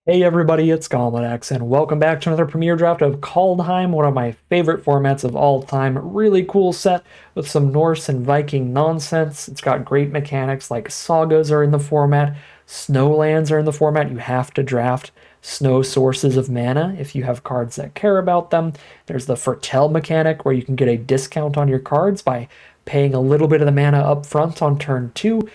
Hey everybody, it's Goblin and welcome back to another Premier Draft of Kaldheim, one of my favorite formats of all time. Really cool set with some Norse and Viking nonsense. It's got great mechanics like sagas are in the format, snowlands are in the format. You have to draft snow sources of mana if you have cards that care about them. There's the Foretell mechanic where you can get a discount on your cards by paying a little bit of the mana up front on turn 2.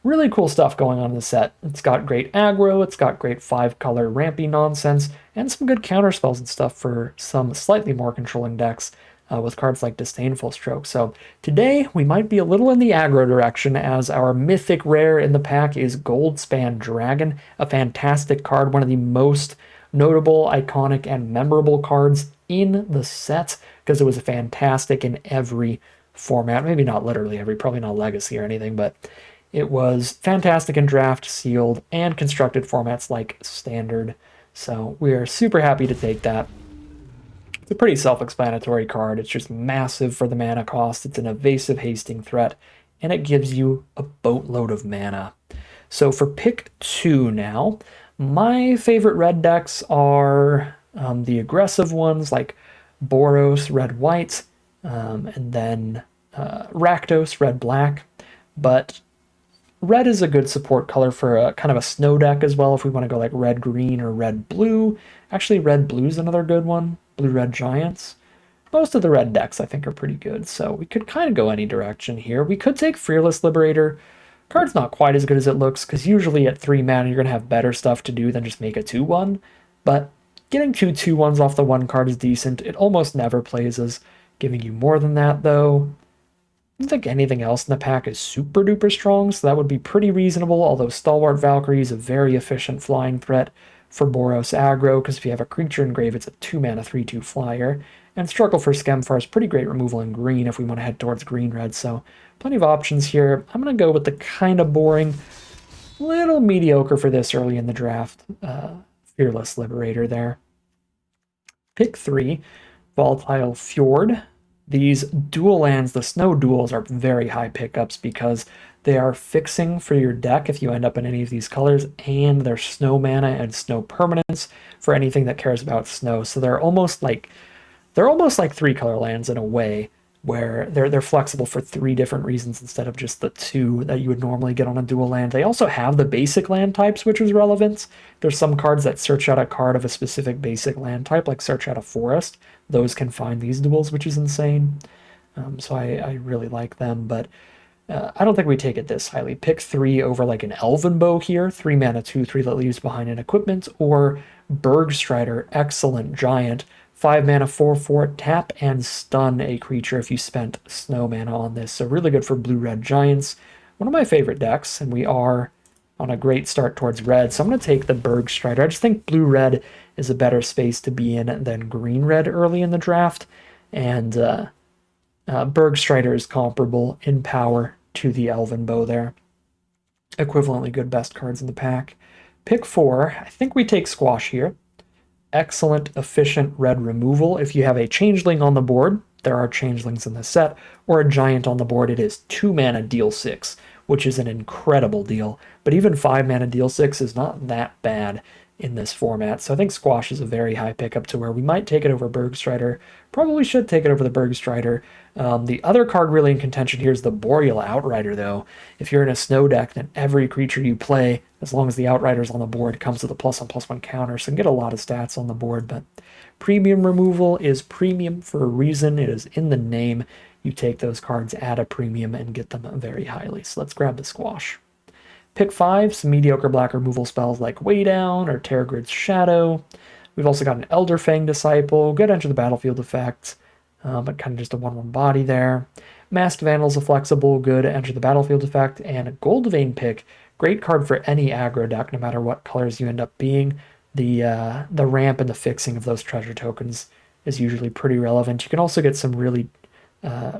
Really cool stuff going on in the set. It's got great aggro, it's got great 5-color rampy nonsense, and some good counter spells and stuff for some slightly more controlling decks with cards like Disdainful Stroke. So today we might be a little in the aggro direction as our mythic rare in the pack is Goldspan Dragon, a fantastic card, one of the most notable, iconic, and memorable cards in the set because it was fantastic in every format. Maybe not literally every, probably not Legacy or anything, but it was fantastic in draft, sealed, and constructed formats like standard. So we are super happy to take that. It's a pretty self-explanatory card. It's just massive for the mana cost. It's an evasive hasting threat, and it gives you a boatload of mana. So for pick 2 now, my favorite red decks are the aggressive ones like Boros, red-white, and then Rakdos, red-black. But red is a good support color for a kind of a snow deck as well if we want to go like red green or red blue. Actually, red blue is another good one. Blue red giants. Most of the red decks I think are pretty good, so we could kind of go any direction here. We could take Fearless Liberator. Card's not quite as good as it looks because usually at 3 mana you're going to have better stuff to do than just make a 2/1. But getting two 2/1s off the one card is decent. It almost never plays as giving you more than that though. I don't think anything else in the pack is super duper strong, so that would be pretty reasonable, although Stalwart Valkyrie is a very efficient flying threat for Boros aggro, because if you have a creature in grave, it's a 2-mana 3/2 flyer. And Struggle for Skemfar is pretty great removal in green if we want to head towards green-red, so plenty of options here. I'm going to go with the kind of boring, little mediocre for this early in the draft, Fearless Liberator there. Pick 3, Volatile Fjord. These dual lands, the snow duals, are very high pickups because they are fixing for your deck if you end up in any of these colors, and they're snow mana and snow permanence for anything that cares about snow. So they're almost like 3-color lands in a way, where they're flexible for 3 different reasons instead of just the 2 that you would normally get on a dual land. They also have the basic land types, which is relevant. There's some cards that search out a card of a specific basic land type, like search out a forest. Those can find these duals, which is insane. So I really like them, but I don't think we take it this highly. Pick 3 over like an Elven Bow here, 3 mana 2/3 that leaves behind an equipment, or Bergstrider, excellent giant, 5 mana 4/4, tap and stun a creature if you spent snow mana on this. So really good for blue-red giants. One of my favorite decks, and we are on a great start towards red. So I'm going to take the Bergstrider. I just think blue-red is a better space to be in than green-red early in the draft. And Bergstrider is comparable in power to the Elven Bow there. Equivalently good best cards in the pack. Pick 4. I think we take Squash here. Excellent, efficient red removal. If you have a changeling on the board, there are changelings in the set, or a giant on the board, it is 2 mana deal 6, which is an incredible deal. But even 5 mana deal 6 is not that bad in this format. So I think Squash is a very high pickup to where we might take it over Bergstrider. Probably should take it over the Bergstrider. The other card really in contention here is the Boreal Outrider, though. If you're in a snow deck, then every creature you play, as long as the Outrider's on the board, comes with a +1/+1 counter, so you can get a lot of stats on the board. But premium removal is premium for a reason. It is in the name. You take those cards at a premium and get them very highly. So let's grab the Squash. Pick 5, some mediocre black removal spells like Way Down or Terragrid's Shadow. We've also got an Elderfang Disciple, good enter the battlefield effect, but kind of just a 1/1 body there. Masked Vandal's a flexible, good enter the battlefield effect, and a Goldvein Pick, great card for any aggro deck, no matter what colors you end up being. The ramp and the fixing of those treasure tokens is usually pretty relevant. You can also get some really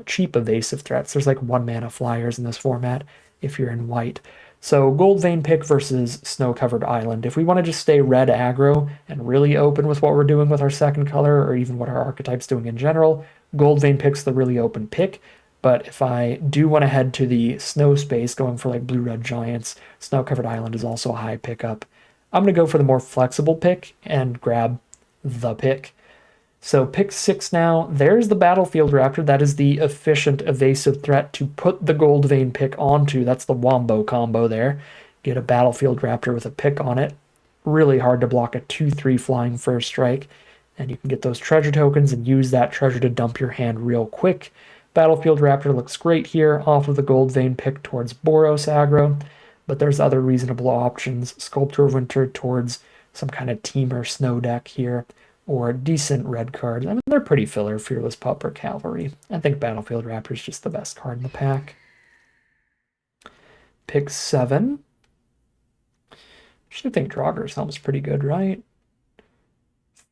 cheap evasive threats. There's like 1 mana flyers in this format if you're in white. So Goldvein Pick versus Snow-Covered Island. If we want to just stay red aggro and really open with what we're doing with our second color, or even what our archetype's doing in general, Goldvein Pick's the really open pick. But if I do want to head to the snow space, going for like blue-red giants, Snow-Covered Island is also a high pickup. I'm going to go for the more flexible pick and grab the pick. So pick 6 now. There's the Battlefield Raptor. That is the efficient evasive threat to put the Gold Vein pick onto. That's the Wombo combo there. Get a Battlefield Raptor with a pick on it. Really hard to block a 2-3 flying first strike. And you can get those treasure tokens and use that treasure to dump your hand real quick. Battlefield Raptor looks great here off of the Gold Vein pick towards Boros aggro. But there's other reasonable options. Sculptor of Winter towards some kind of team or snow deck here, or decent red cards. I mean, they're pretty filler, Fearless Pup or Cavalry. I think Battlefield Raptor is just the best card in the pack. Pick 7. Actually, I think Draugur's Helm's pretty good, right?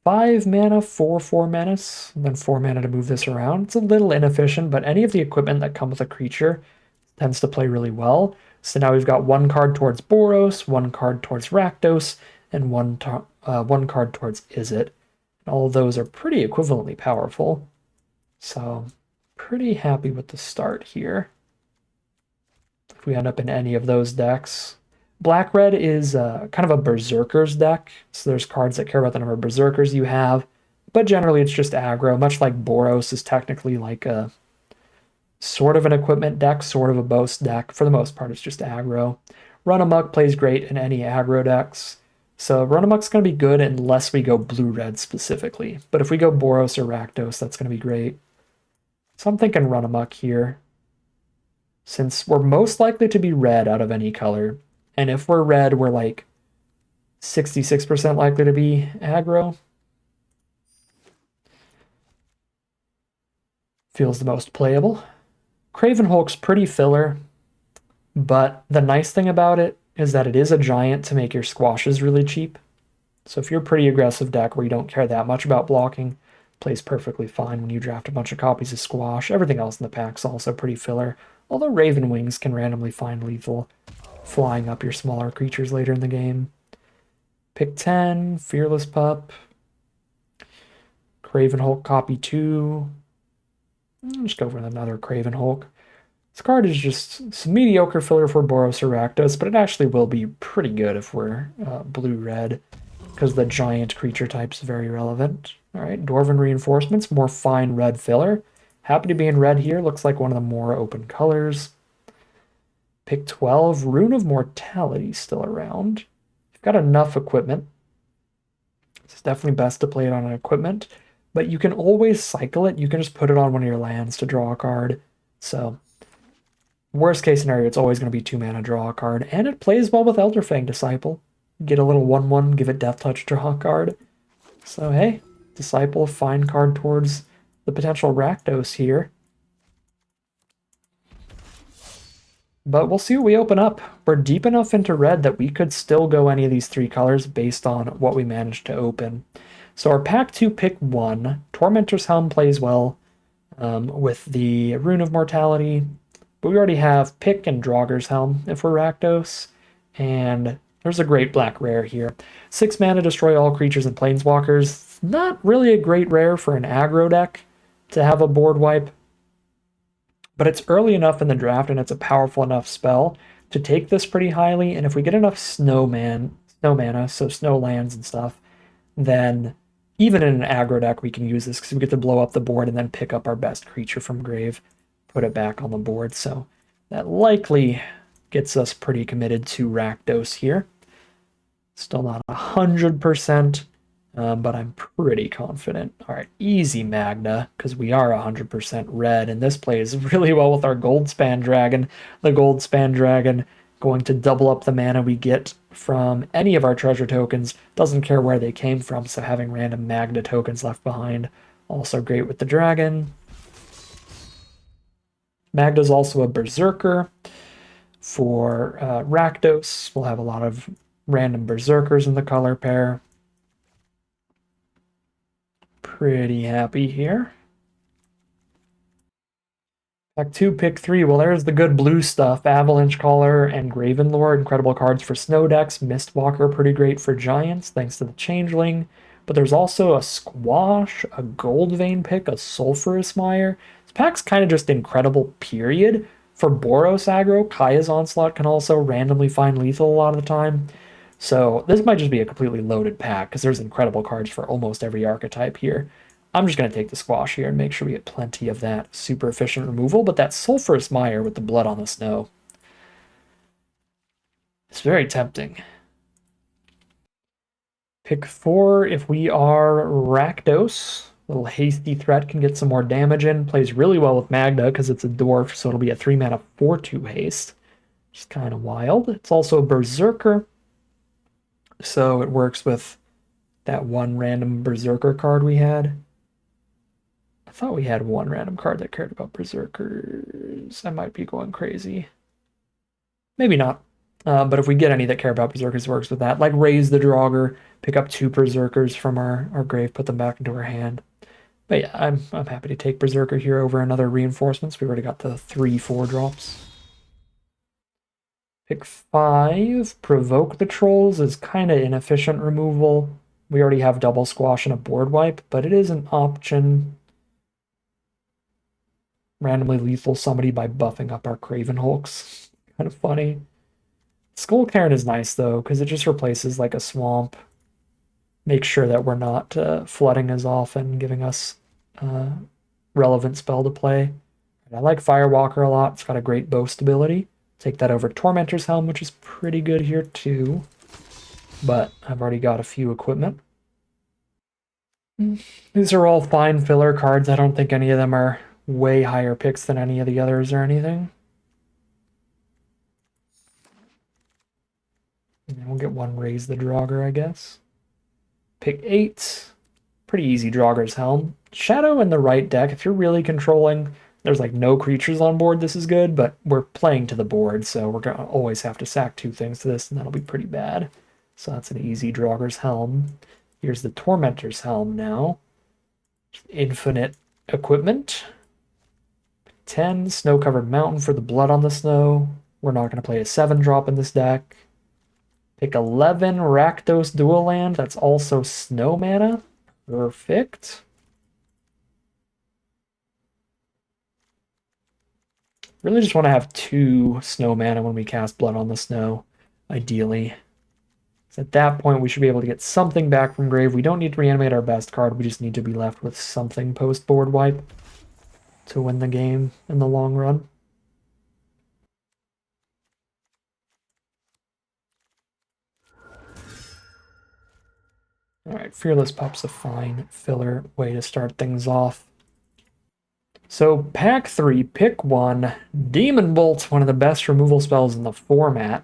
5 mana, 4/4 menace, and then 4 mana to move this around. It's a little inefficient, but any of the equipment that come with a creature tends to play really well. So now we've got 1 card towards Boros, 1 card towards Rakdos, and 1 card towards Izzet. All of those are pretty equivalently powerful. So pretty happy with the start here. If we end up in any of those decks. Black-red is kind of a Berserkers deck. So there's cards that care about the number of Berserkers you have. But generally it's just aggro, much like Boros is technically like a sort of an equipment deck, sort of a boast deck. For the most part, it's just aggro. Run Amok plays great in any aggro decks. So Run Amok's going to be good unless we go blue-red specifically. But if we go Boros or Rakdos, that's going to be great. So I'm thinking Run Amok here. Since we're most likely to be red out of any color. And if we're red, we're like 66% likely to be aggro. Feels the most playable. Craven Hulk's pretty filler, but the nice thing about it is that it is a giant to make your squashes really cheap. So if you're a pretty aggressive deck where you don't care that much about blocking, plays perfectly fine when you draft a bunch of copies of squash. Everything else in the pack's also pretty filler, although Raven Wings can randomly find lethal, flying up your smaller creatures later in the game. Pick 10, Fearless Pup, Craven Hulk copy 2. Just go for another Craven Hulk. This card is just some mediocre filler for Boros or Rakdos, but it actually will be pretty good if we're blue-red, because the giant creature type is very relevant. All right, Dwarven Reinforcements, more fine red filler. Happy to be in red here. Looks like one of the more open colors. Pick 12, Rune of Mortality still around. You've got enough equipment. It's definitely best to play it on an equipment, but you can always cycle it. You can just put it on one of your lands to draw a card. So worst case scenario, it's always going to be 2 mana, draw a card, and it plays well with Elderfang Disciple. Get a little 1/1, give it Death Touch, draw a card. So hey, Disciple, fine card towards the potential Rakdos here. But we'll see what we open up. We're deep enough into red that we could still go any of these 3 colors based on what we managed to open. So our pack 2, pick 1, Tormentor's Helm plays well with the Rune of Mortality. But we already have Pick and Draugur's Helm if we're Rakdos. And there's a great black rare here. 6 mana, destroy all creatures and planeswalkers. Not really a great rare for an aggro deck to have a board wipe. But it's early enough in the draft and it's a powerful enough spell to take this pretty highly. And if we get enough snow mana, so snow lands and stuff, then even in an aggro deck we can use this because we get to blow up the board and then pick up our best creature from grave, put it back on the board. So that likely gets us pretty committed to Rakdos here. Still not 100%, but I'm pretty confident. All right, easy Magna, because we are 100% red, and this plays really well with our Goldspan Dragon. The Goldspan Dragon going to double up the mana we get from any of our treasure tokens. Doesn't care where they came from, so having random Magna tokens left behind, also great with the dragon. Magda's also a Berserker. For Rakdos, we'll have a lot of random Berserkers in the color pair. Pretty happy here. Pack 2, pick 3. Well, there's the good blue stuff. Avalanche Caller and Gravenlord, incredible cards for snow decks. Mistwalker, pretty great for giants, thanks to the Changeling. But there's also a Squash, a Gold Vein pick, a Sulphurous Mire. This pack's kind of just incredible, period. For Boros aggro, Kaya's Onslaught can also randomly find lethal a lot of the time. So this might just be a completely loaded pack because there's incredible cards for almost every archetype here. I'm just going to take the squash here and make sure we get plenty of that super efficient removal, but that Sulphurous Mire with the blood on the snow, it's very tempting. Pick 4 if we are Rakdos. Little hasty threat can get some more damage in. Plays really well with Magda because it's a dwarf, so it'll be a 3 mana 4/2 haste. Which is kind of wild. It's also a Berzerker, so it works with that one random Berserker card we had. I thought we had one random card that cared about Berserkers. I might be going crazy. Maybe not. But if we get any that care about Berserkers, works with that. Like raise the Draugr, pick up 2 Berserkers from our grave, put them back into our hand. But yeah, I'm happy to take Berserker here over another reinforcements. We've already got the 3/4 drops. Pick 5. Provoke the Trolls is kind of inefficient removal. We already have double squash and a board wipe, but it is an option. Randomly lethal somebody by buffing up our Craven Hulks. Kind of funny. Skull Cairn is nice though, because it just replaces like a swamp. Makes sure that we're not flooding as often, giving us relevant spell to play. And I like Firewalker a lot. It's got a great boast ability. Take that over Tormentor's Helm, which is pretty good here too. But I've already got a few equipment. These are all fine filler cards. I don't think any of them are way higher picks than any of the others or anything. And we'll get one Raise the Draugr, I guess. Pick 8. Pretty easy Draugr's Helm. Shadow in the right deck, if you're really controlling, there's like no creatures on board, this is good, but we're playing to the board, so we're going to always have to sack 2 things to this, and that'll be pretty bad. So that's an easy Draugr's Helm. Here's the Tormentor's Helm now. Infinite equipment. 10, Snow-Covered Mountain for the blood on the snow. We're not going to play a 7-drop in this deck. Pick 11, Rakdos Dual Land. That's also snow mana. Perfect. Really just want to have 2 snow mana when we cast Blood on the Snow, ideally. So at that point, we should be able to get something back from grave. We don't need to reanimate our best card. We just need to be left with something post-board wipe to win the game in the long run. All right, Fearless Pup's a fine filler way to start things off. So pack 3, pick 1. Demon Bolt's one of the best removal spells in the format.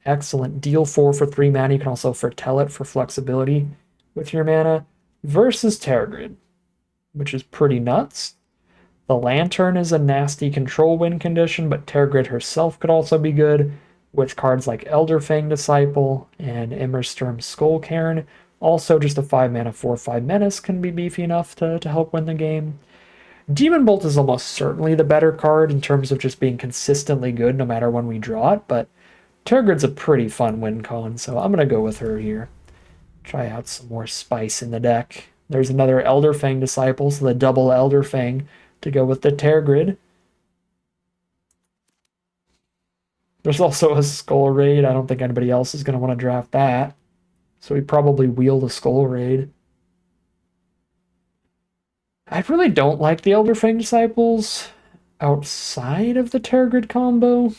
Excellent. Deal 4 for 3 mana. You can also foretell it for flexibility with your mana. Versus Tergrid, which is pretty nuts. The Lantern is a nasty control win condition, but Tergrid herself could also be good with cards like Elderfang Disciple and Immersturm Skullcairn. Also, just a 5 mana 4/5 menace can be beefy enough to help win the game. Demon Bolt is almost certainly the better card in terms of just being consistently good no matter when we draw it, but Tergrid's a pretty fun win con, so I'm going to go with her here. Try out some more spice in the deck. There's another Elderfang Disciple, so the double Elderfang to go with the Tergrid. There's also a Skull Raid. I don't think anybody else is going to want to draft that. So we probably wield a Skull Raid. I really don't like the Elderfang Disciples outside of the Tergrid combo.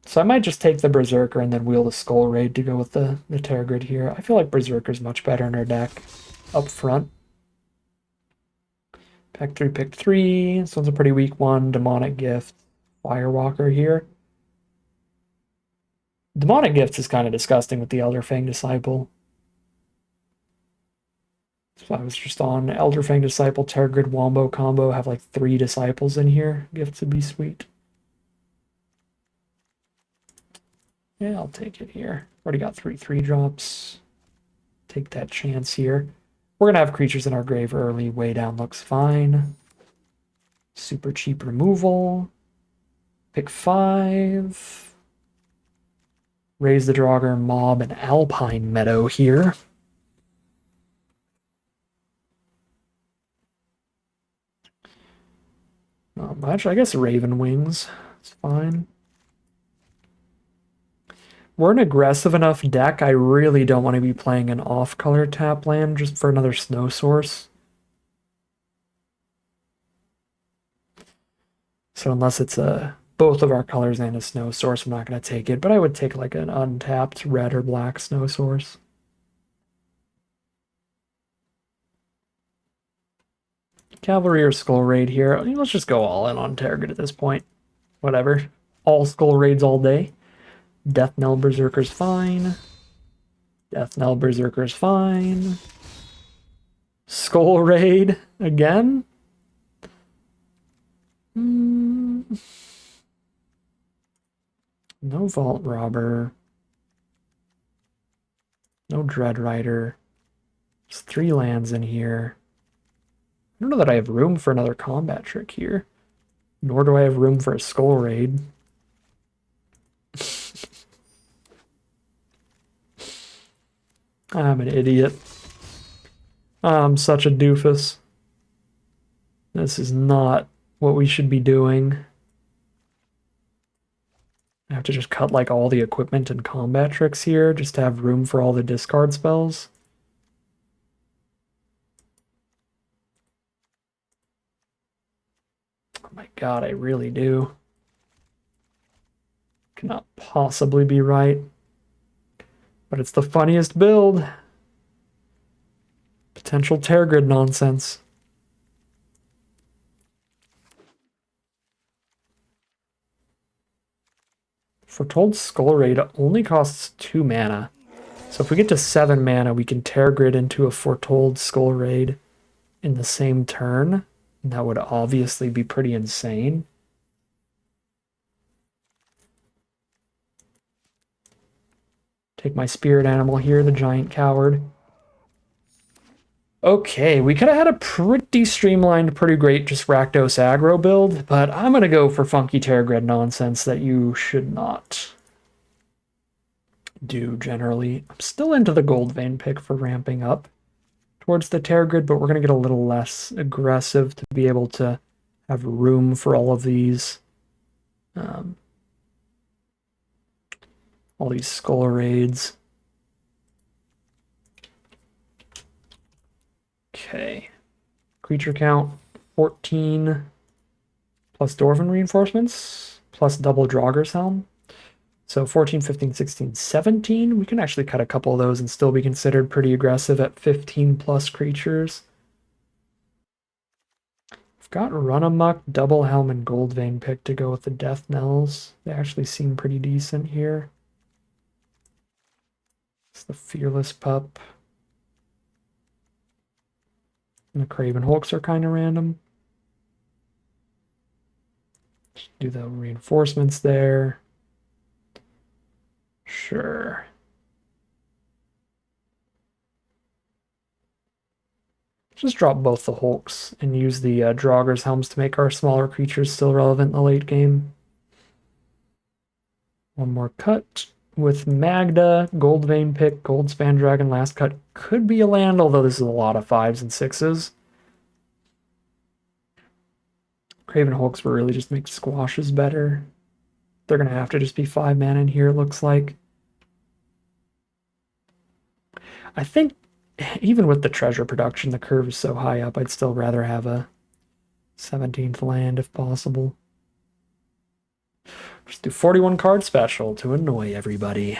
So I might just take the Berserker and then wield a Skull Raid to go with the Tergrid here. I feel like Berserker's much better in our deck up front. Pack 3, pick 3. This one's a pretty weak one. Demonic Gift. Firewalker here. Demonic Gifts is kind of disgusting with the Elderfang Disciple. So I was just on Elderfang Disciple, Tergrid Wombo combo. Have like 3 Disciples in here. Gifts would be sweet. Yeah, I'll take it here. Already got 3 3-drops. Take that chance here. We're going to have creatures in our grave early. Way down looks fine. Super cheap removal. Pick 5. Raise the Draugr, Mob, and Alpine Meadow here. Not much. I guess Raven Wings. It's fine. we're an aggressive enough deck. I really don't want to be playing an off-color tap land just for another snow source. So unless it's both of our colors and a snow source, I'm not going to take it. But I would take like an untapped red or black snow source. Cavalry or Skull Raid here. I mean, let's just go all in on Target at this point. Whatever. All Skull Raids all day. Death Knell Berserker's fine. Death Knell Berserker's fine. Skull Raid again? No Vault Robber. No Dread Rider. There's 3 lands in here. I don't know that I have room for another combat trick here. Nor do I have room for a Skull Raid. I'm an idiot. I'm such a doofus. This is not what we should be doing. I have to just cut like all the equipment and combat tricks here just to have room for all the discard spells. Oh my god, I really do. Cannot possibly be right. But it's the funniest build. Potential Tear Grid nonsense. Foretold Skull Raid only costs 2 mana. So if we get to 7 mana, we can Tear Grid into a Foretold Skull Raid in the same turn. And that would obviously be pretty insane. Take my spirit animal here, the giant coward. Okay, we could have had a pretty streamlined, pretty great just Rakdos aggro build, but I'm going to go for funky Tear Grid nonsense that you should not do generally. I'm still into the Gold Vein pick for ramping up towards the Tear Grid, but we're going to get a little less aggressive to be able to have room for all of these. All these Skull Raids. Okay. Creature count 14 plus Dwarven reinforcements plus double Draugr's Helm. So 14, 15, 16, 17. We can actually cut a couple of those and still be considered pretty aggressive at 15 plus creatures. I've got Run Amok, Double Helm, and Gold Vein pick to go with the Death Knells. They actually seem pretty decent here. It's the Fearless Pup. And the Craven Hulks are kind of random. Just do the reinforcements there. Sure. Just drop both the Hulks and use the Draugr's Helms to make our smaller creatures still relevant in the late game. One more cut. With Magda, Gold Vein pick, Gold Span Dragon, last cut could be a land, although this is a lot of 5s and 6s. Craven Hulks will really just make squashes better. They're going to have to just be 5 mana in here, it looks like. I think even with the treasure production, the curve is so high up, I'd still rather have a 17th land if possible. Just do 41 card special to annoy everybody.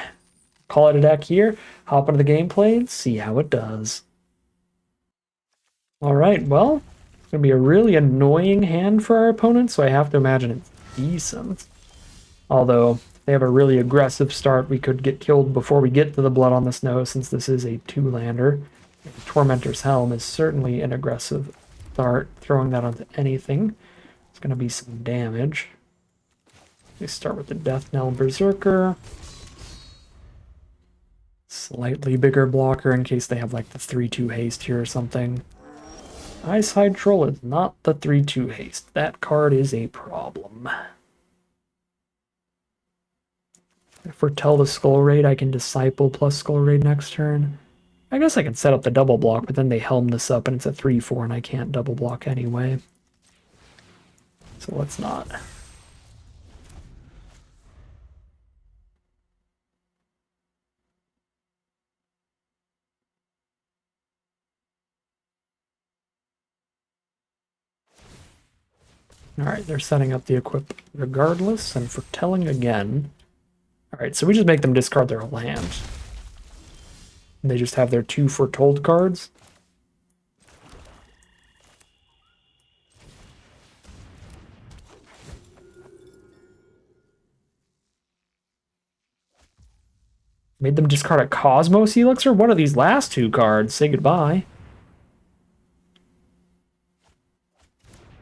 Call it a deck here, hop into the gameplay, and see how it does. Alright, well, it's going to be a really annoying hand for our opponent, so I have to imagine it's decent. Although, if they have a really aggressive start, we could get killed before we get to the Blood on the Snow, since this is a 2-lander. Tormentor's Helm is certainly an aggressive start. Throwing that onto anything, it's going to be some damage. We start with the Death Knell Berserker. Slightly bigger blocker in case they have like the 3-2 haste here or something. Icehide Troll is not the 3-2 haste. That card is a problem. If Foretell the Skull Raid, I can Disciple plus Skull Raid next turn. I guess I can set up the double block, but then they helm this up and it's a 3-4 and I can't double block anyway. So let's not. Alright, they're setting up the equip regardless, and foretelling again. Alright, so we just make them discard their whole hand. And they just have their 2 foretold cards. Made them discard a Cosmos Elixir? What are these last 2 cards? Say goodbye.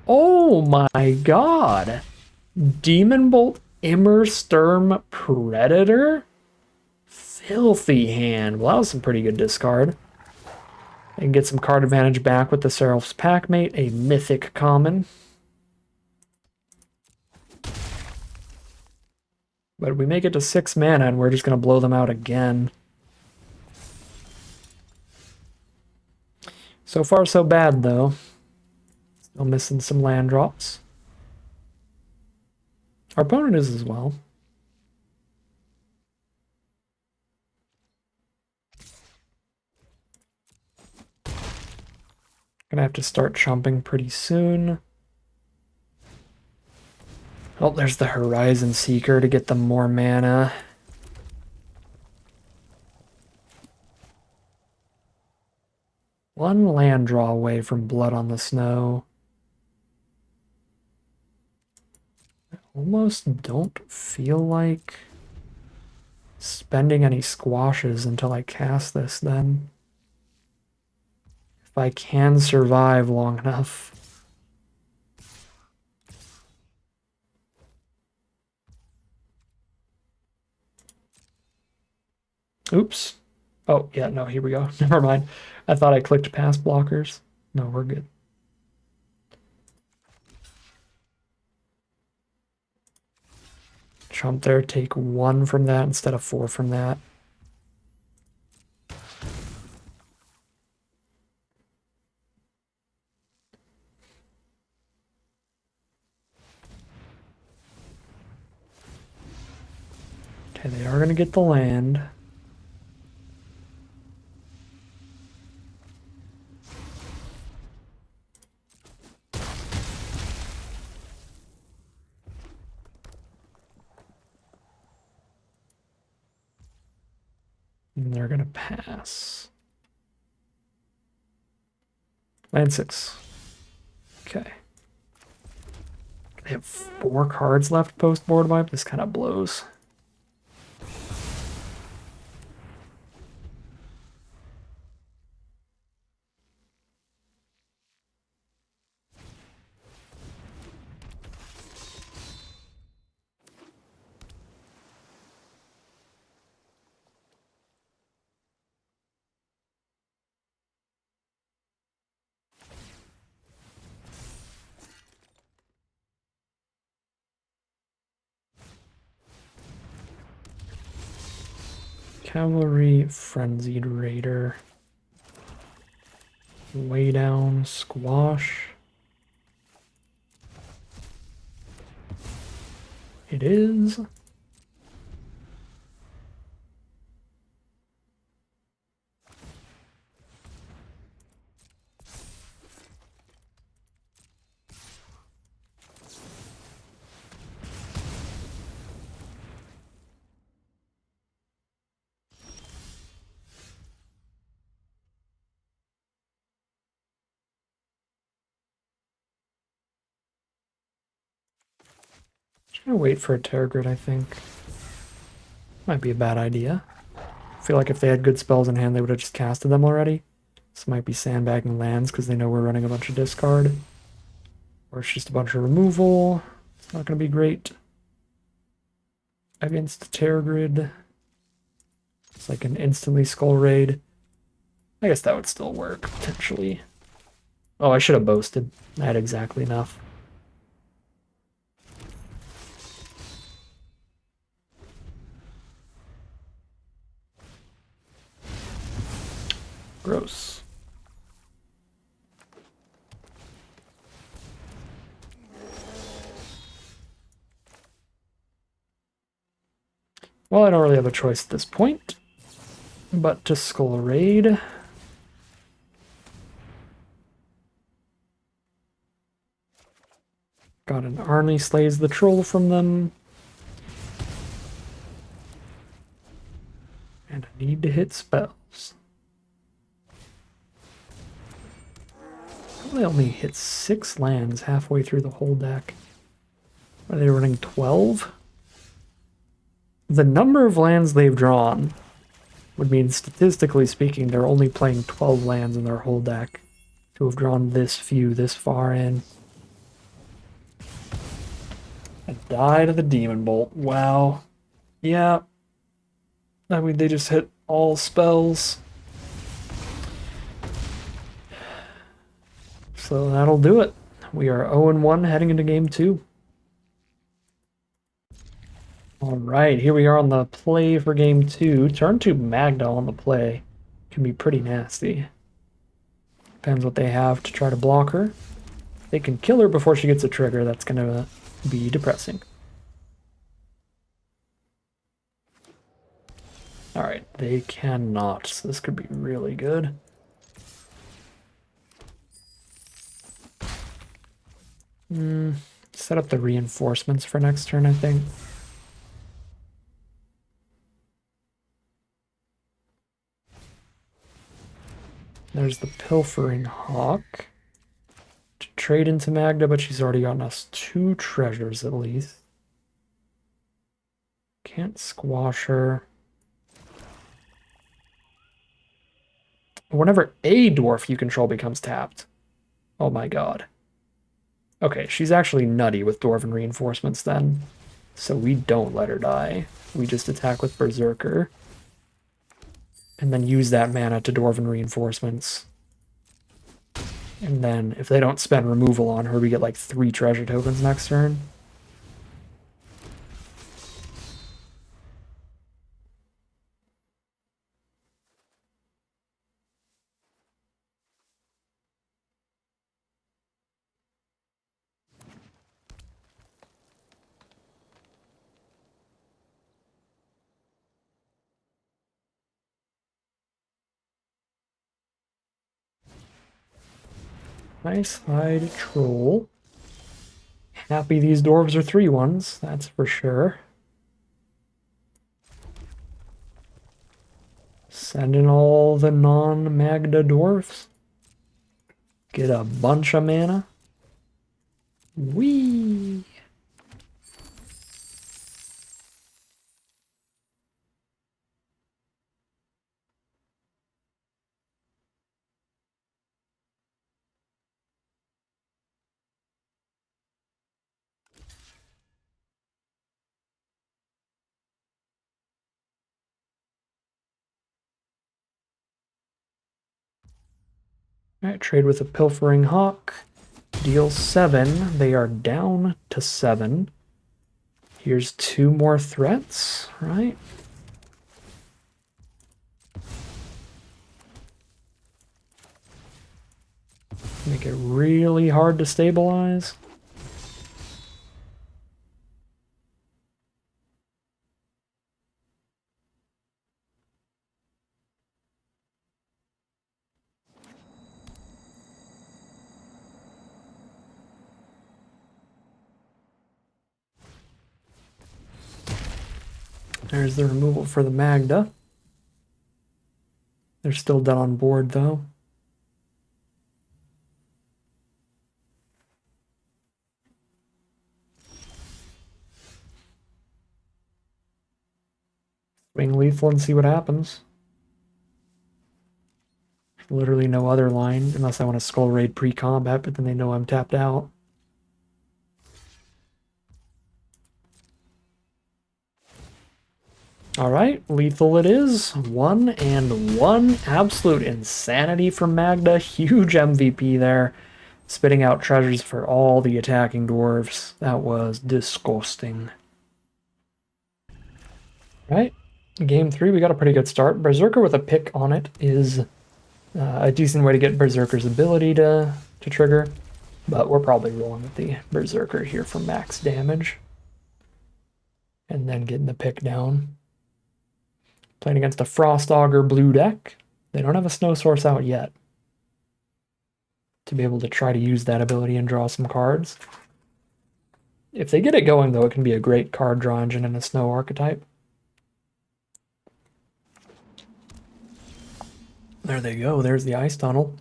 Oh my god! Demon Bolt Immersturm Predator? Filthy hand. Well, that was some pretty good discard. And get some card advantage back with the Seraph's Packmate, a mythic common. But we make it to 6 mana and we're just going to blow them out again. So far so bad though. Still missing some land drops. Our opponent is as well. Gonna have to start chumping pretty soon. Oh, there's the Horizon Seeker to get them more mana. One land draw away from Blood on the Snow. I almost don't feel like spending any squashes until I cast this then. If I can survive long enough. Oops. Oh, yeah, no, here we go. Never mind. I thought I clicked past blockers. No, we're good. Chump there, take 1 from that instead of 4 from that. Okay, they are going to get the land. And they're going to pass. Land 6. Okay. They have 4 cards left post board wipe. This kind of blows. Cavalry, Frenzied Raider. Way down, Squash. It is. Just gonna wait for a Terragrid, I think. Might be a bad idea. I feel like if they had good spells in hand, they would have just casted them already. This might be sandbagging lands because they know we're running a bunch of discard. Or it's just a bunch of removal. It's not going to be great against Terragrid. It's like an instantly Skull Raid. I guess that would still work, potentially. Oh, I should have boasted. I had exactly enough. Gross. Well, I don't really have a choice at this point, but to Skull Raid. Got an Arnie slays the troll from them. And I need to hit spells. They only hit 6 lands halfway through the whole deck. Are they running 12? The number of lands they've drawn would mean, statistically speaking, they're only playing 12 lands in their whole deck to have drawn this few this far in. And die to the Demon Bolt. Wow. Yeah. I mean, they just hit all spells. So that'll do it. We are 0-1 heading into game 2. Alright, here we are on the play for game 2. Turn 2 Magda on the play can be pretty nasty. Depends what they have to try to block her. They can kill her before she gets a trigger. That's going to be depressing. Alright, they cannot. So this could be really good. Set up the reinforcements for next turn, I think. There's the Pilfering Hawk to trade into Magda, but she's already gotten us 2 treasures at least. Can't squash her. Whenever a dwarf you control becomes tapped. Oh my god. Okay, she's actually nutty with Dwarven reinforcements then. So we don't let her die. We just attack with Berzerker. And then use that mana to Dwarven reinforcements. And then if they don't spend removal on her, we get like 3 treasure tokens next turn. Nice hide troll. Happy these dwarves are 3/1s, that's for sure. Send in all the non-Magda dwarfs. Get a bunch of mana. Whee! Alright, trade with a Pilfering Hawk. Deal 7. They are down to 7. Here's 2 more threats, right? Make it really hard to stabilize. There's the removal for the Magda. They're still dead on board, though. Swing lethal and see what happens. Literally no other line, unless I want to Skull Raid pre-combat, but then they know I'm tapped out. Alright, lethal it is. 1-1. Absolute insanity from Magda. Huge MVP there. Spitting out treasures for all the attacking dwarves. That was disgusting. Right, game 3, we got a pretty good start. Berzerker with a pick on it is a decent way to get Berzerker's ability to trigger. But we're probably rolling with the Berzerker here for max damage. And then getting the pick down. Playing against a Frost Augur blue deck. They don't have a Snow Source out yet to be able to try to use that ability and draw some cards. If they get it going, though, it can be a great card draw engine in a snow archetype. There they go. There's the ice tunnel.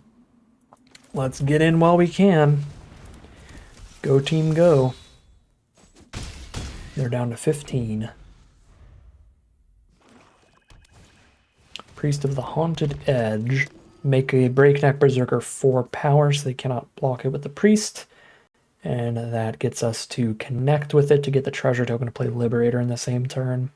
Let's get in while we can. Go team go. They're down to 15. Priest of the Haunted Edge. Make a Breakneck Berserker 4 power so they cannot block it with the Priest. And that gets us to connect with it to get the treasure token to play Liberator in the same turn.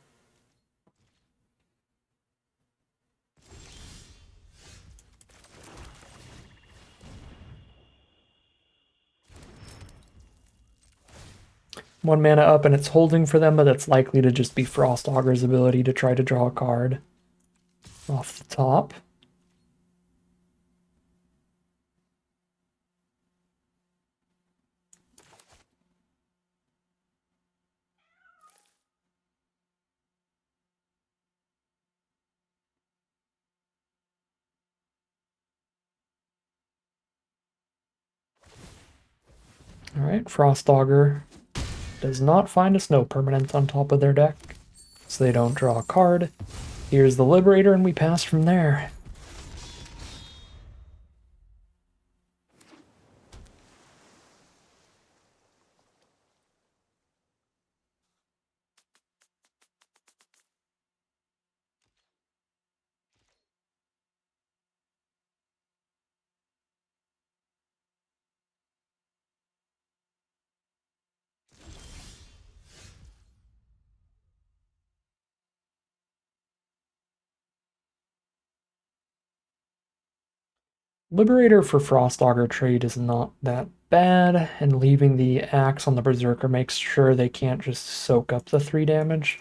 One mana up and it's holding for them, but that's likely to just be Frost Auger's ability to try to draw a card off the top. Alright, Frost Auger does not find a snow permanent on top of their deck, so they don't draw a card. Here's the Liberator, and we pass from there. Liberator for Frost Auger trade is not that bad, and leaving the axe on the Berserker makes sure they can't just soak up the 3 damage.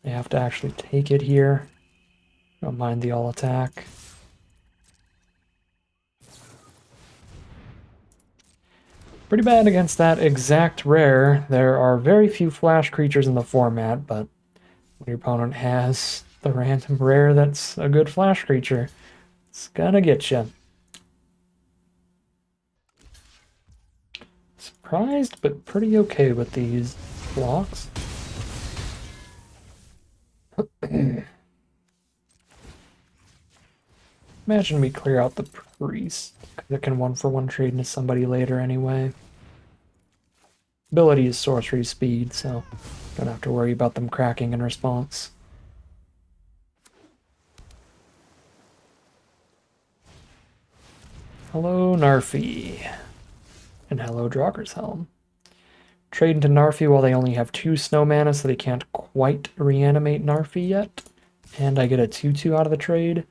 They have to actually take it here. Don't mind the all attack. Pretty bad against that exact rare. There are very few flash creatures in the format, but when your opponent has the random rare that's a good flash creature, it's gonna get you. Surprised, but pretty okay with these blocks. Imagine we clear out the Priest, because it can 1-for-1 trade into somebody later anyway. Ability is sorcery speed, so don't have to worry about them cracking in response. Hello, Narfi. And hello, Draugr's Helm. Trade into Narfi while they only have 2 snow mana, so they can't quite reanimate Narfi yet. And I get a 2/2 out of the trade.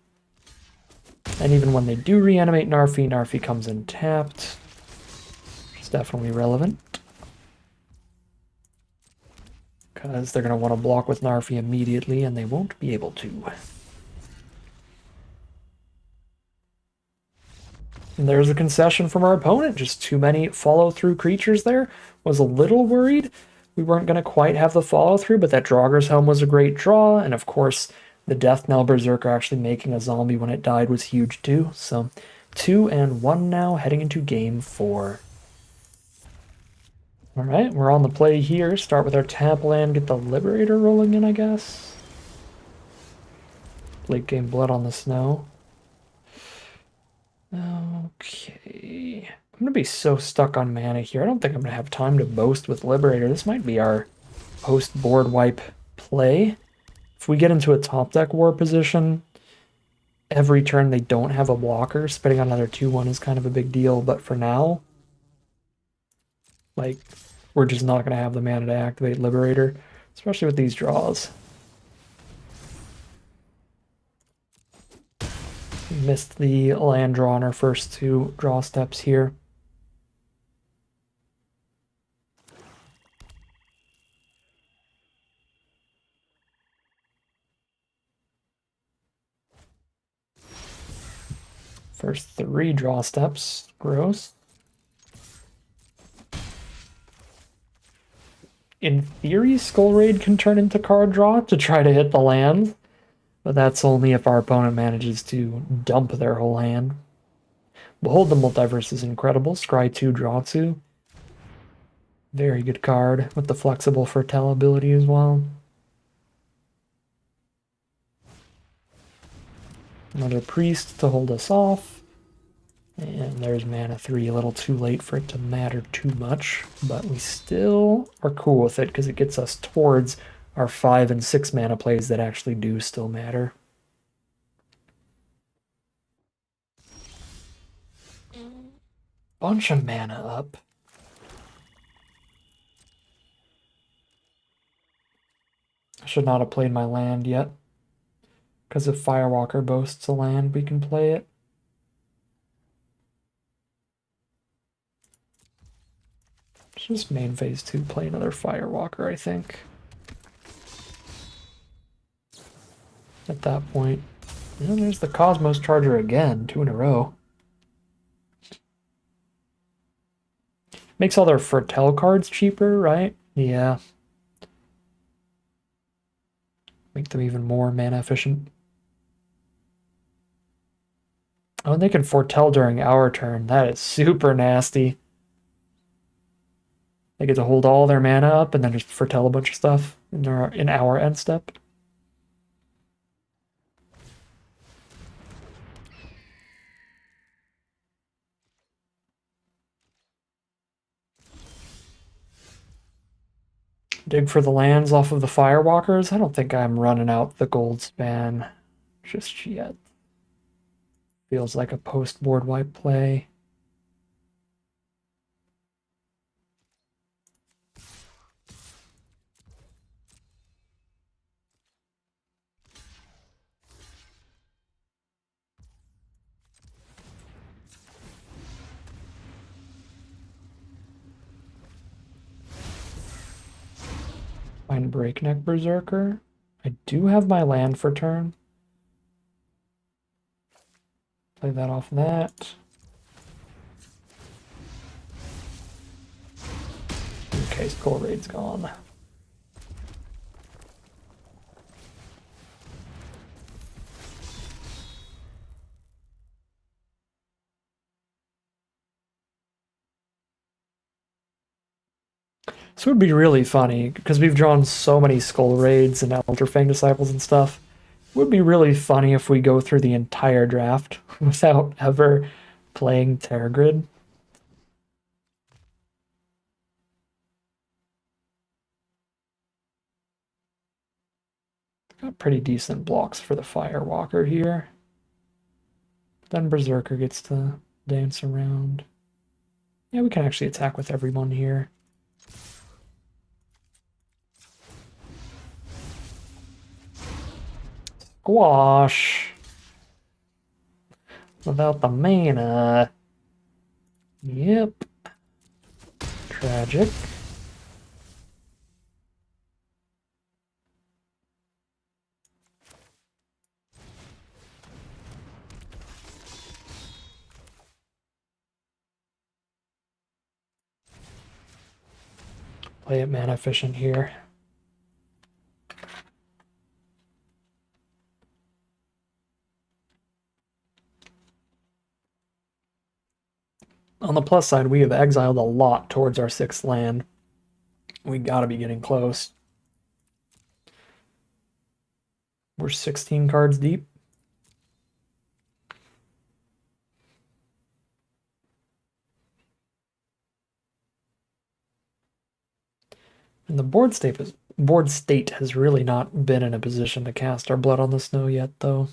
And even when they do reanimate Narfi, Narfi comes in tapped. Which is definitely relevant. Because they're going to want to block with Narfi immediately, and they won't be able to. And there's a concession from our opponent. Just too many follow-through creatures there. Was a little worried we weren't going to quite have the follow-through, but that Draugr's Helm was a great draw, and of course, the Death Knell Berserker actually making a zombie when it died was huge too. So 2-1 now, heading into game 4. Alright, we're on the play here. Start with our tap land, get the Liberator rolling in, I guess. Late game Blood on the Snow. Okay. I'm going to be so stuck on mana here. I don't think I'm going to have time to boast with Liberator. This might be our post-board wipe play. If we get into a top deck war position, every turn they don't have a blocker, spending on another 2/1 is kind of a big deal, but for now, like, we're just not going to have the mana to activate Liberator, especially with these draws. We missed the land draw on our first 2 draw steps here. First 3 draw steps, gross. In theory, Skull Raid can turn into card draw to try to hit the land, but that's only if our opponent manages to dump their whole hand. Behold the Multiverse is incredible. Scry 2, draw 2. Very good card with the flexible foretell ability as well. Another priest to hold us off. And there's mana 3, a little too late for it to matter too much, but we still are cool with it because it gets us towards our 5 and 6 mana plays that actually do still matter. Bunch of mana up. I should not have played my land yet. Because if Firewalker boasts a land, we can play it. Just main phase 2, play another Firewalker, I think. At that point. And there's the Cosmos Charger again, 2 in a row. Makes all their foretell cards cheaper, right? Yeah. Make them even more mana efficient. Oh, and they can foretell during our turn. That is super nasty. They get to hold all their mana up and then just foretell a bunch of stuff in our end step. Dig for the lands off of the Firewalkers. I don't think I'm running out the gold span just yet. Feels like a post-board wipe play. Find Breakneck Berserker. I do have my land for turn. Play that off that. Okay, Skull Raid's gone. This would be really funny, because we've drawn so many Skull Raids and Elderfang Disciples and stuff. It would be really funny if we go through the entire draft without ever playing Terragrid. Got pretty decent blocks for the Firewalker here. Then Berserker gets to dance around. Yeah, we can actually attack with everyone here. Squash. Without the mana. Yep. Tragic. Play it mana efficient here. On the plus side, we have exiled a lot towards our 6th land. We gotta be getting close. We're 16 cards deep. And the board state has really not been in a position to cast our Blood on the Snow yet, though.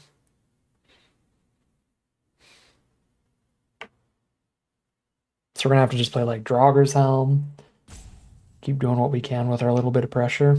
So we're gonna have to just play like Draugr's Helm. Keep doing what we can with our little bit of pressure.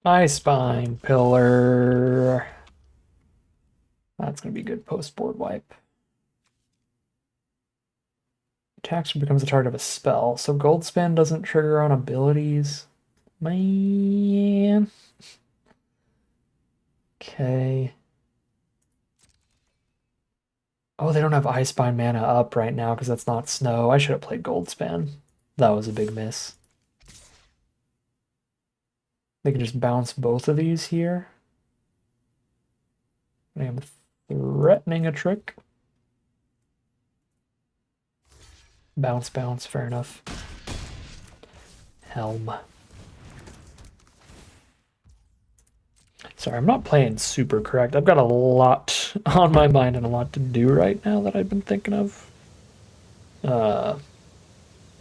My Spine Pillar. That's going to be good post-board wipe. Attacks becomes the target of a spell, so Goldspan doesn't trigger on abilities. Man. Okay. Oh, they don't have Icebind mana up right now because that's not snow. I should have played Goldspan. That was a big miss. They can just bounce both of these here. I am threatening a trick. Bounce, bounce, fair enough. Helm. Sorry, I'm not playing super correct. I've got a lot on my mind and a lot to do right now that I've been thinking of. I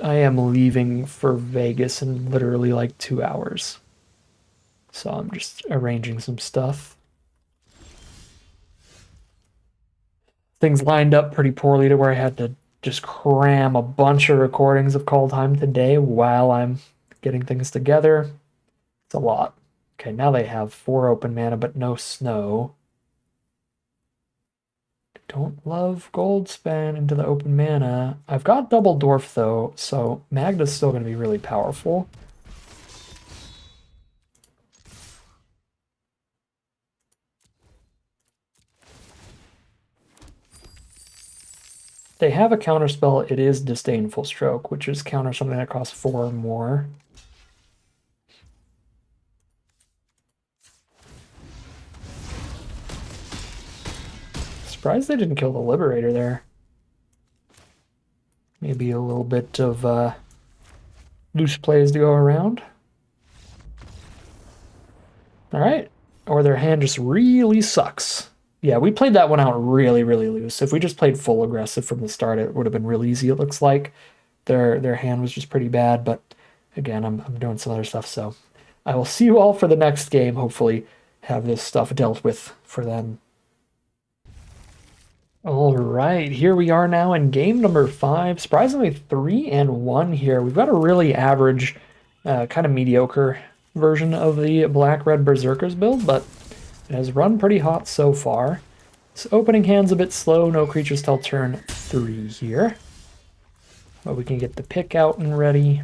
am leaving for Vegas in literally like 2 hours. So I'm just arranging some stuff. Things lined up pretty poorly to where I had to just cram a bunch of recordings of Kaldheim today while I'm getting things together. It's a lot. Okay, now they have 4 open mana, but no snow. Don't love Goldspan into the open mana. I've got double dwarf though, so Magda's still going to be really powerful. They have a counterspell. It is Disdainful Stroke, which is counter something that costs 4 or more. Surprised they didn't kill the Liberator there. Maybe a little bit of loose plays to go around. All right. Or their hand just really sucks. Yeah, we played that one out really, really loose. If we just played full aggressive from the start, it would have been real easy, it looks like. Their hand was just pretty bad, but again, I'm doing some other stuff, so I will see you all for the next game. Hopefully have this stuff dealt with for them. All right, here we are now in game number 5. Surprisingly, 3-1 here. We've got a really average, kind of mediocre version of the Black-Red Berserkers build, but it has run pretty hot so far. This opening hand's a bit slow, no creatures till turn 3 here. But we can get the pick out and ready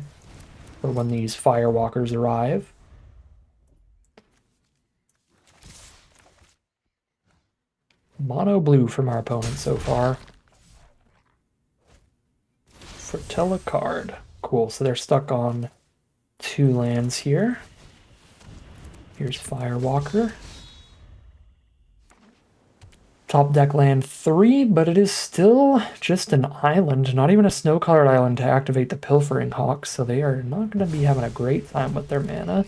for when these Firewalkers arrive. Mono blue from our opponent so far. Foretell a card. Cool, so they're stuck on 2 lands here. Here's Firewalker. Top deck land 3, but it is still just an island, not even a snow-colored island to activate the Pilfering Hawk, so they are not going to be having a great time with their mana.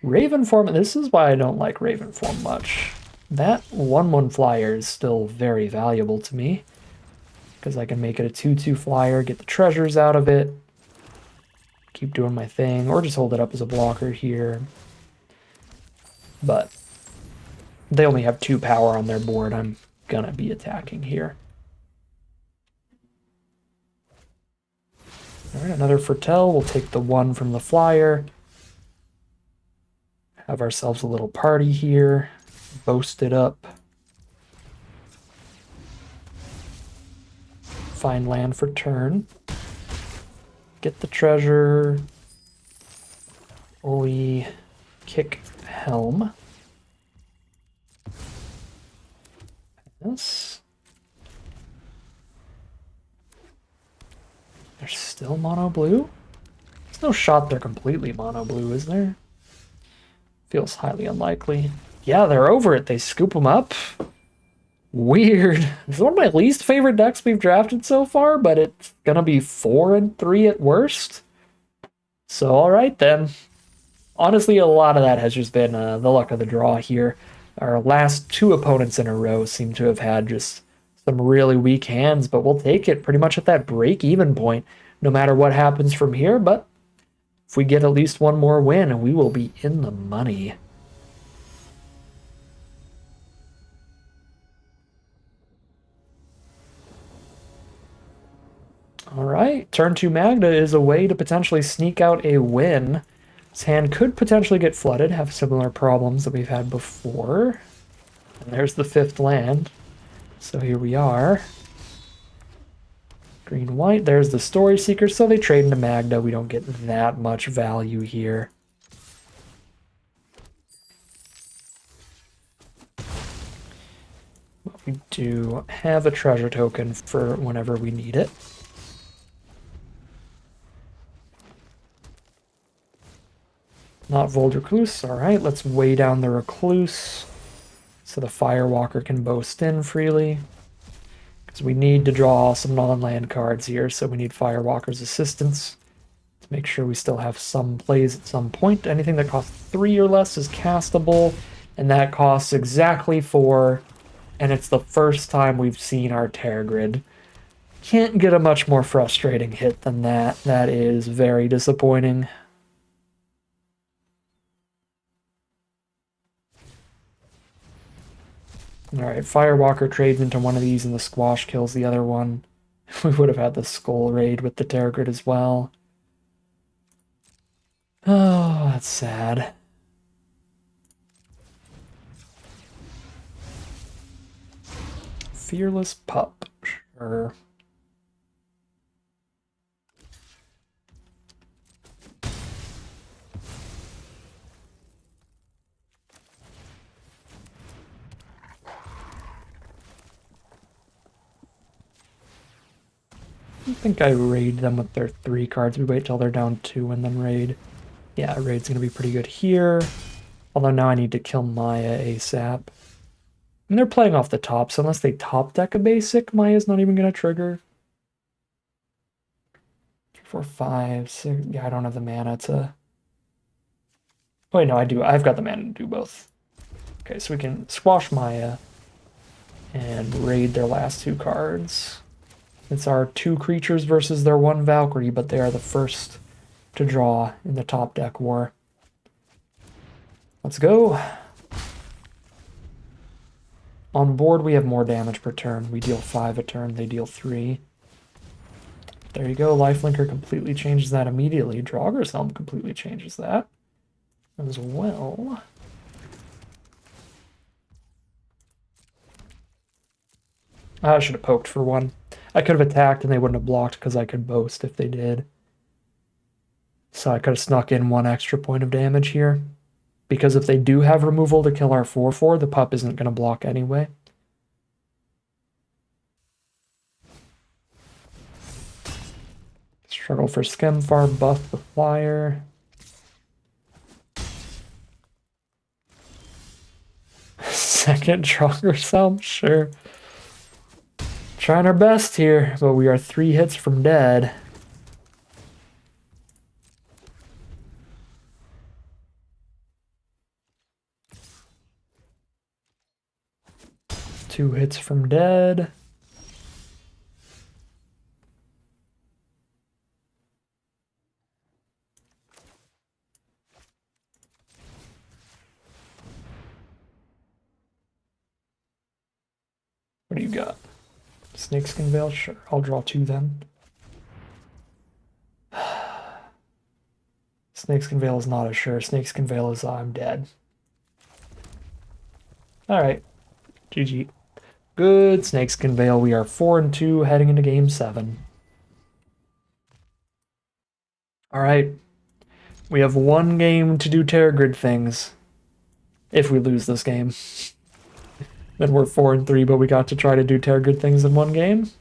Raven form, this is why I don't like Raven form much. That 1/1 flyer is still very valuable to me, because I can make it a 2/2 flyer, get the treasures out of it, keep doing my thing, or just hold it up as a blocker here. But they only have 2 power on their board. I'm gonna be attacking here. All right, another Foretell. We'll take the 1 from the flyer. Have ourselves a little party here. Boast it up. Find land for turn. Get the treasure. We kick Helm. Yes. They're still mono blue? There's no shot they're completely mono blue, is there? Feels highly unlikely. Yeah, they're over it. They scoop them up. Weird. This is one of my least favorite decks we've drafted so far, but it's gonna be 4-3 at worst. So, all right then. Honestly, a lot of that has just been the luck of the draw here. Our last 2 opponents in a row seem to have had just some really weak hands, but we'll take it pretty much at that break-even point, no matter what happens from here. But if we get at least 1 more win, we will be in the money. All right, turn 2 Magda is a way to potentially sneak out a win. This hand could potentially get flooded, have similar problems that we've had before. And there's the 5th land. So here we are. Green, white, there's the Story Seeker, so they trade into Magda. We don't get that much value here. But we do have a treasure token for whenever we need it. Not Vold Recluse. Alright, let's weigh down the Recluse so the Firewalker can boast in freely. Because we need to draw some non-land cards here, so we need Firewalker's assistance to make sure we still have some plays at some point. Anything that costs 3 or less is castable, and that costs exactly 4, and it's the first time we've seen our Tergrid. Can't get a much more frustrating hit than that. That is very disappointing. Alright, Firewalker trades into one of these and the Squash kills the other one. We would have had the Skull raid with the Tergrid as well. Oh, that's sad. Fearless Pup, sure. I think I raid them with their 3 cards. We wait till they're down 2 and then raid. Yeah, raid's gonna be pretty good here. Although now I need to kill Maya ASAP. And they're playing off the top, so unless they top deck a basic, Maya's not even gonna trigger. 3, 4, 5, 6. Yeah, I don't have the mana to. Oh, wait, no, I do. I've got the mana to do both. Okay, so we can squash Maya and raid their last 2 cards. It's our 2 creatures versus their 1 Valkyrie, but they are the first to draw in the top deck war. Let's go. On board, we have more damage per turn. We deal 5 a turn, they deal 3. There you go. Lifelinker completely changes that immediately. Draugur's Helm completely changes that as well. I should have poked for 1. I could have attacked and they wouldn't have blocked because I could boast if they did. So I could have snuck in 1 extra point of damage here. Because if they do have removal to kill our 4/4, the pup isn't going to block anyway. Struggle for Skemfar, buff the flyer. Second Draugur's Helm, sure. Trying our best here, but we are 3 hits from dead. Two hits from dead. What do you got? Snakeskin Veil? Sure, I'll draw 2 then. Snakeskin Veil is not a sure. Snakeskin Veil is I'm dead. Alright. GG. Good Snakeskin Veil. We are 4-2 heading into game 7. Alright. We have 1 game to do Tergrid things. If we lose this game. Then we're 4-3, but we got to try to do Tergrid things in 1 game.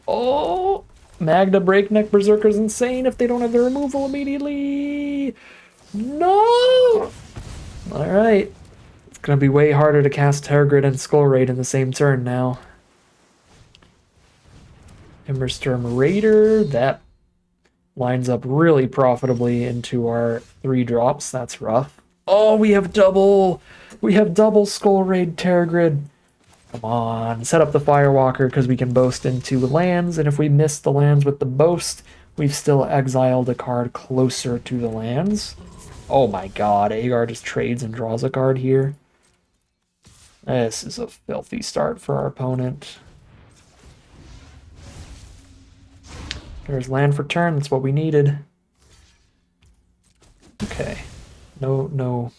Oh! Magda Breakneck Berserker's insane if they don't have the removal immediately. No! Alright. It's gonna be way harder to cast Tergrid and Skull Raid in the same turn now. Embersturm Raider. That lines up really profitably into our 3 drops. That's rough. Oh, we have double Skull Raid Tergrid. Come on, set up the Firewalker because we can boast into lands, and if we miss the lands with the boast, we've still exiled a card closer to the lands. Oh my god, Agar just trades and draws a card here. This is a filthy start for our opponent. There's land for turn, that's what we needed. Okay. No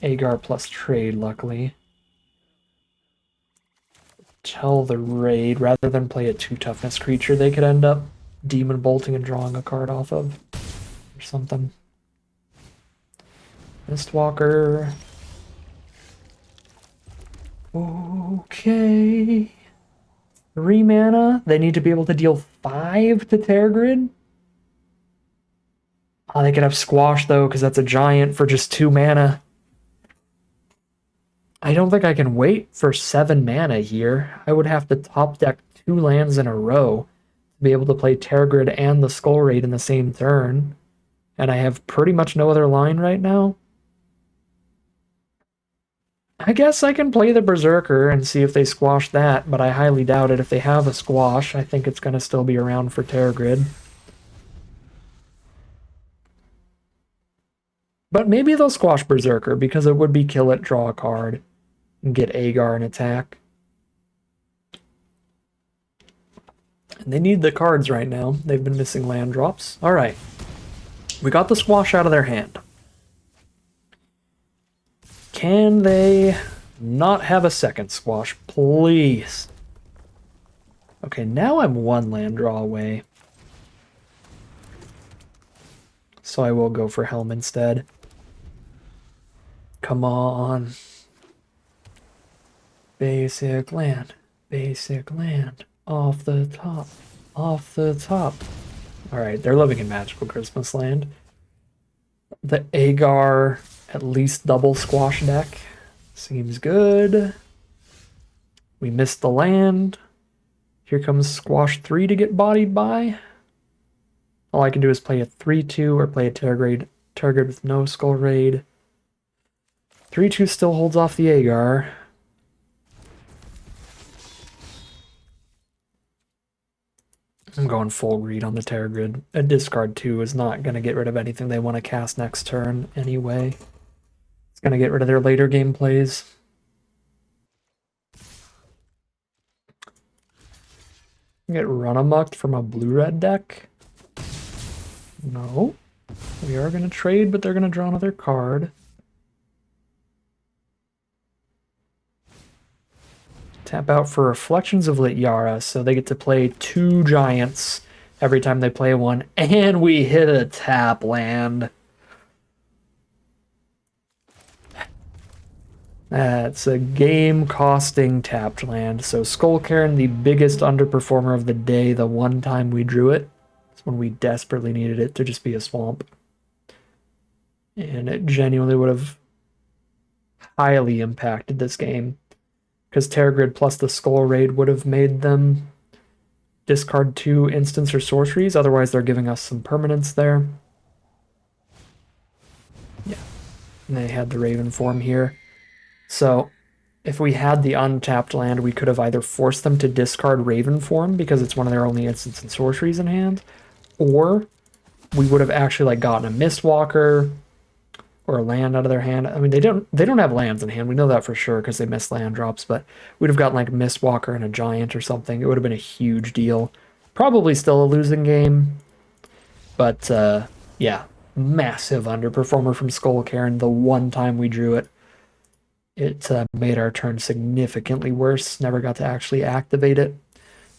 Agar plus trade, luckily. Tell the raid, rather than play a 2 toughness creature, they could end up demon bolting and drawing a card off of. Or something. Mistwalker. Okay. 3 mana. They need to be able to deal 5 to Tergrid. Oh, they could have Squash, though, because that's a giant for just 2 mana. I don't think I can wait for 7 mana here. I would have to top deck 2 lands in a row to be able to play Tergrid and the Skull Raid in the same turn. And I have pretty much no other line right now. I guess I can play the Berserker and see if they squash that, but I highly doubt it. If they have a squash, I think it's going to still be around for Tergrid. But maybe they'll squash Berserker, because it would be kill it, draw a card, and get Agar and attack. And they need the cards right now. They've been missing land drops. Alright. We got the squash out of their hand. Can they not have a second squash, please? Okay, now I'm 1 land draw away. So I will go for Helm instead. Come on. Basic land. Basic land. Off the top. Off the top. Alright, they're living in Magical Christmas Land. The Agar at least double squash deck seems good. We missed the land. Here comes squash 3 to get bodied by. All I can do is play a 3-2 or play a Tergrid with no Skull Raid. 3-2 still holds off the Agar. I'm going full greed on the Tergrid. A discard 2 is not going to get rid of anything they want to cast next turn anyway. It's going to get rid of their later game plays. Get run amucked from a blue-red deck. No. We are going to trade, but they're going to draw another card. Tap out for Reflections of Lityara, so they get to play 2 giants every time they play one, and we hit a tap land. That's a game-costing tapped land. So Skull Cairn, the biggest underperformer of the day, the one time we drew it. It's when we desperately needed it to just be a swamp. And it genuinely would have highly impacted this game. Because Tergrid plus the Skull Raid would have made them discard 2 instants or sorceries. Otherwise, they're giving us some permanents there. Yeah. And they had the Raven form here. So, if we had the untapped land, we could have either forced them to discard Raven form because it's one of their only instants and sorceries in hand, or we would have actually like gotten a Mistwalker or a land out of their hand. I mean, they don't have lands in hand. We know that for sure because they missed land drops, but we'd have gotten like Mistwalker and a giant or something. It would have been a huge deal. Probably still a losing game, but yeah, massive underperformer from Skull Cairn the one time we drew it. It made our turn significantly worse. Never got to actually activate it.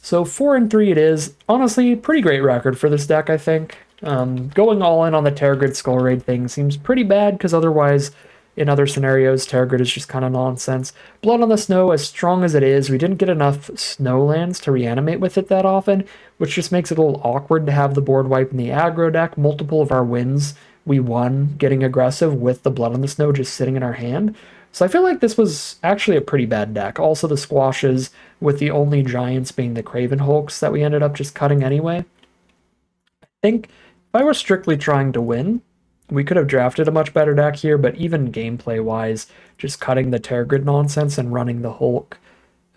So 4-3 it is. Honestly, pretty great record for this deck, I think. Going all in on the Tergrid Skull Raid thing seems pretty bad, because otherwise, in other scenarios, Tergrid is just kind of nonsense. Blood on the Snow, as strong as it is, we didn't get enough snow lands to reanimate with it that often, which just makes it a little awkward to have the board wipe in the aggro deck. Multiple of our wins, we won getting aggressive with the Blood on the Snow just sitting in our hand. So I feel like this was actually a pretty bad deck. Also the squashes, with the only giants being the Craven Hulks that we ended up just cutting anyway. I think if I were strictly trying to win, we could have drafted a much better deck here, but even gameplay-wise, just cutting the Tergrid nonsense and running the Hulk,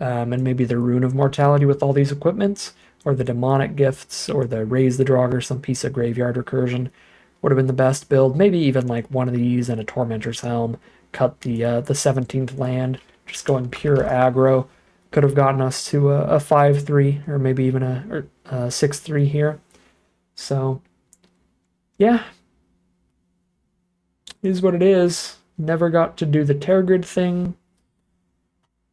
and maybe the Rune of Mortality with all these equipments, or the Demonic Gifts, or the Raise the Draugr, some piece of Graveyard Recursion, would have been the best build. Maybe even like one of these and a Tormentor's Helm. Cut the 17th land, just going pure aggro. Could have gotten us to a 5-3, or maybe even a 6-3 here. So, yeah. Is what it is. Never got to do the Tergrid thing,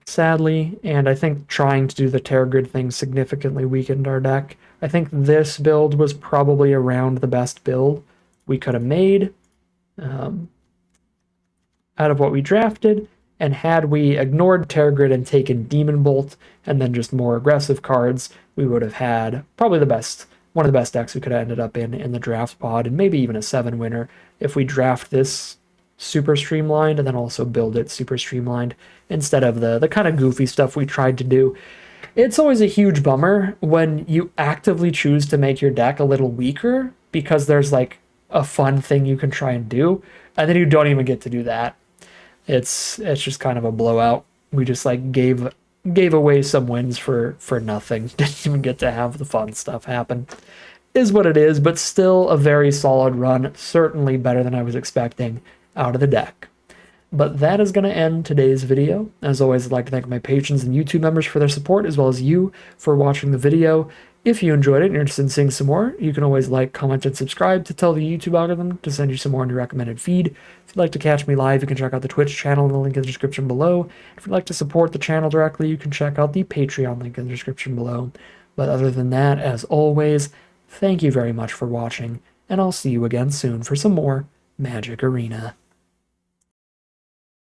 sadly, and I think trying to do the Tergrid thing significantly weakened our deck. I think this build was probably around the best build we could have made. Out of what we drafted, And had we ignored Terragrid and taken Demon Bolt and then just more aggressive cards, we would have had probably one of the best decks we could have ended up in the draft pod, and maybe even a 7 winner if we draft this super streamlined and then also build it super streamlined instead of the kind of goofy stuff we tried to do. It's always a huge bummer when you actively choose to make your deck a little weaker because there's like a fun thing you can try and do, and then you don't even get to do that. It's just kind of a blowout. We just like gave away some wins for nothing. Didn't even get to have the fun stuff happen. Is what it is, but still a very solid run. Certainly better than I was expecting out of the deck. But that is going to end today's video. As always, I'd like to thank my patrons and YouTube members for their support, as well as you for watching the video. If you enjoyed it and you're interested in seeing some more, you can always like, comment, and subscribe to tell the YouTube algorithm to send you some more in your recommended feed. If you'd like to catch me live, you can check out the Twitch channel in the link in the description below. If you'd like to support the channel directly, you can check out the Patreon link in the description below. But other than that, as always, thank you very much for watching, and I'll see you again soon for some more Magic Arena.